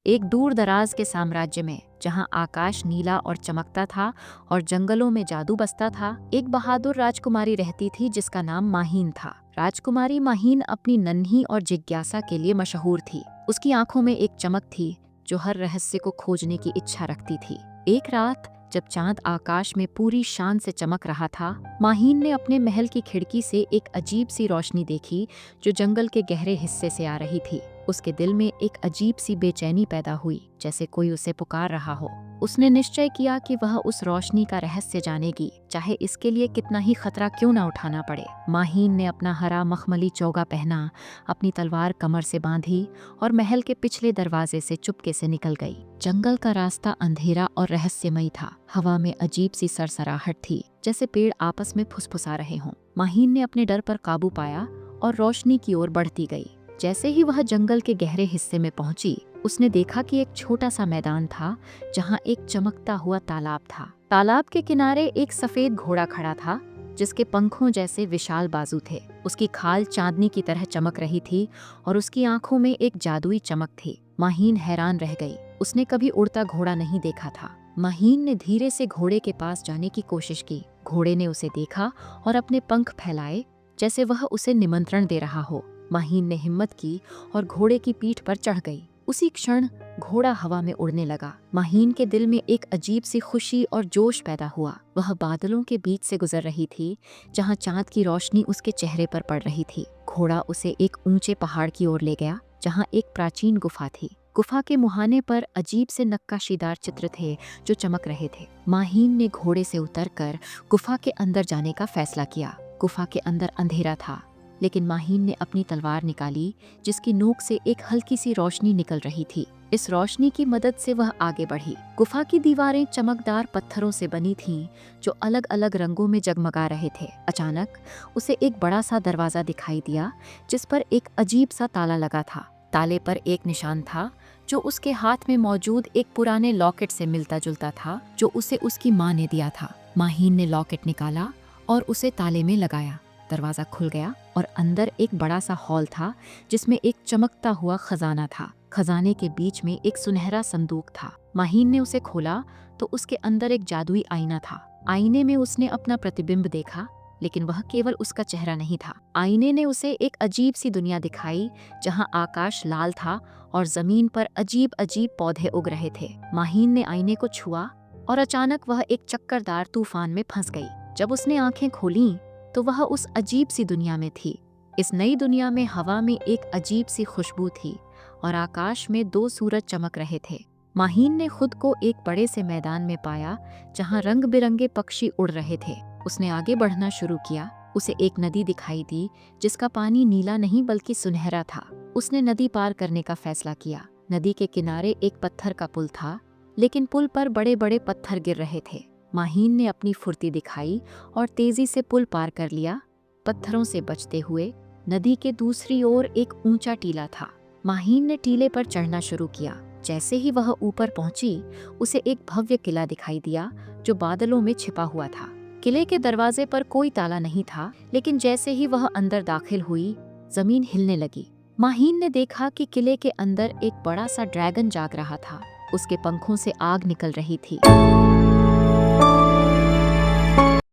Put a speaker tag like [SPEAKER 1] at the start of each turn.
[SPEAKER 1] एक दूर दराज के साम्राज्य में, जहां आकाश नीला और चमकता था और जंगलों में जादू बसता था, एक बहादुर राजकुमारी रहती थी जिसका नाम माहीन था। राजकुमारी माहीन अपनी नन्ही और जिज्ञासा के लिए मशहूर थी। उसकी आंखों में एक चमक थी जो हर रहस्य को खोजने की इच्छा रखती थी। एक रात जब चांद आकाश में पूरी शान से चमक रहा था, माहीन ने अपने महल की खिड़की से एक अजीब सी रोशनी देखी जो जंगल के गहरे हिस्से से आ रही थी। उसके दिल में एक अजीब सी बेचैनी पैदा हुई, जैसे कोई उसे पुकार रहा हो। उसने निश्चय किया कि वह उस रोशनी का रहस्य जानेगी, चाहे इसके लिए कितना ही खतरा क्यों न उठाना पड़े। माहीन ने अपना हरा मखमली चोगा पहना, अपनी तलवार कमर से बांधी और महल के पिछले दरवाजे से चुपके से निकल गई। जंगल का रास्ता अंधेरा और रहस्यमयी था। हवा में अजीब सी सरसराहट थी, जैसे पेड़ आपस में फुसफुसा रहे हों। माहीन ने अपने डर पर काबू पाया और रोशनी की ओर बढ़ती गई। जैसे ही वह जंगल के गहरे हिस्से में पहुंची, उसने देखा कि एक छोटा सा मैदान था जहां एक चमकता हुआ तालाब था। तालाब के किनारे एक सफेद घोड़ा खड़ा था जिसके पंखों जैसे विशाल बाजू थे। उसकी खाल चांदनी की तरह चमक रही थी और उसकी आंखों में एक जादुई चमक थी। माहीन हैरान रह गई। उसने कभी उड़ता घोड़ा नहीं देखा था। माहीन ने धीरे से घोड़े के पास जाने की कोशिश की। घोड़े ने उसे देखा और अपने पंख फैलाए जैसे वह उसे निमंत्रण दे रहा हो। माहीन ने हिम्मत की और घोड़े की पीठ पर चढ़ गई। उसी क्षण घोड़ा हवा में उड़ने लगा। माहीन के दिल में एक अजीब सी खुशी और जोश पैदा हुआ। वह बादलों के बीच से गुजर रही थी, जहां चांद की रोशनी उसके चेहरे पर पड़ रही थी। घोड़ा उसे एक ऊंचे पहाड़ की ओर ले गया, जहां एक प्राचीन गुफा थी। गुफा के मुहाने पर अजीब से नक्काशीदार चित्र थे जो चमक रहे थे। माहीन ने घोड़े से उतरकर गुफा के अंदर जाने का फैसला किया। गुफा के अंदर अंधेरा था, लेकिन माहीन ने अपनी तलवार निकाली जिसकी नोक से एक हल्की सी रोशनी निकल रही थी। इस रोशनी की मदद से वह आगे बढ़ी। गुफा की दीवारें चमकदार पत्थरों से बनी थीं जो अलग अलग रंगों में जगमगा रहे थे। अचानक उसे एक बड़ा सा दरवाजा दिखाई दिया जिस पर एक अजीब सा ताला लगा था। ताले पर एक निशान था जो उसके हाथ में मौजूद एक पुराने लॉकेट से मिलता जुलता था जो उसे उसकी माँ ने दिया था। माहीन ने लॉकेट निकाला और उसे ताले में लगाया। दरवाजा खुल गया और अंदर एक बड़ा सा हॉल था जिसमें एक चमकता हुआ खजाना था। खजाने के बीच में एक सुनहरा संदूक था। माहीन ने उसे खोला तो उसके अंदर एक जादुई आईना था। आईने में उसने अपना प्रतिबिंब देखा, लेकिन वह केवल उसका चेहरा नहीं था। आईने ने उसे एक अजीब सी दुनिया दिखाई जहां आकाश लाल था और जमीन पर अजीब अजीब पौधे उग रहे थे। माहीन ने आईने को छुआ और अचानक वह एक चक्करदार तूफान में फंस गई। जब उसने आंखें खोलीं तो वह उस अजीब सी दुनिया में थी। इस नई दुनिया में हवा में एक अजीब सी खुशबू थी और आकाश में दो सूरज चमक रहे थे। माहीन ने खुद को एक बड़े से मैदान में पाया जहां रंग बिरंगे पक्षी उड़ रहे थे। उसने आगे बढ़ना शुरू किया। उसे एक नदी दिखाई दी जिसका पानी नीला नहीं बल्कि सुनहरा था। उसने नदी पार करने का फैसला किया। नदी के किनारे एक पत्थर का पुल था, लेकिन पुल पर बड़े बड़े पत्थर गिर रहे थे। माहीन ने अपनी फुर्ती दिखाई और तेजी से पुल पार कर लिया, पत्थरों से बचते हुए। नदी के दूसरी ओर एक ऊंचा टीला था। माहीन ने टीले पर चढ़ना शुरू किया। जैसे ही वह ऊपर पहुंची, उसे एक भव्य किला दिखाई दिया जो बादलों में छिपा हुआ था। किले के दरवाजे पर कोई ताला नहीं था, लेकिन जैसे ही वह अंदर दाखिल हुई, जमीन हिलने लगी। माहीन ने देखा कि किले के अंदर एक बड़ा सा ड्रैगन जाग रहा था। उसके पंखों से आग निकल रही थी।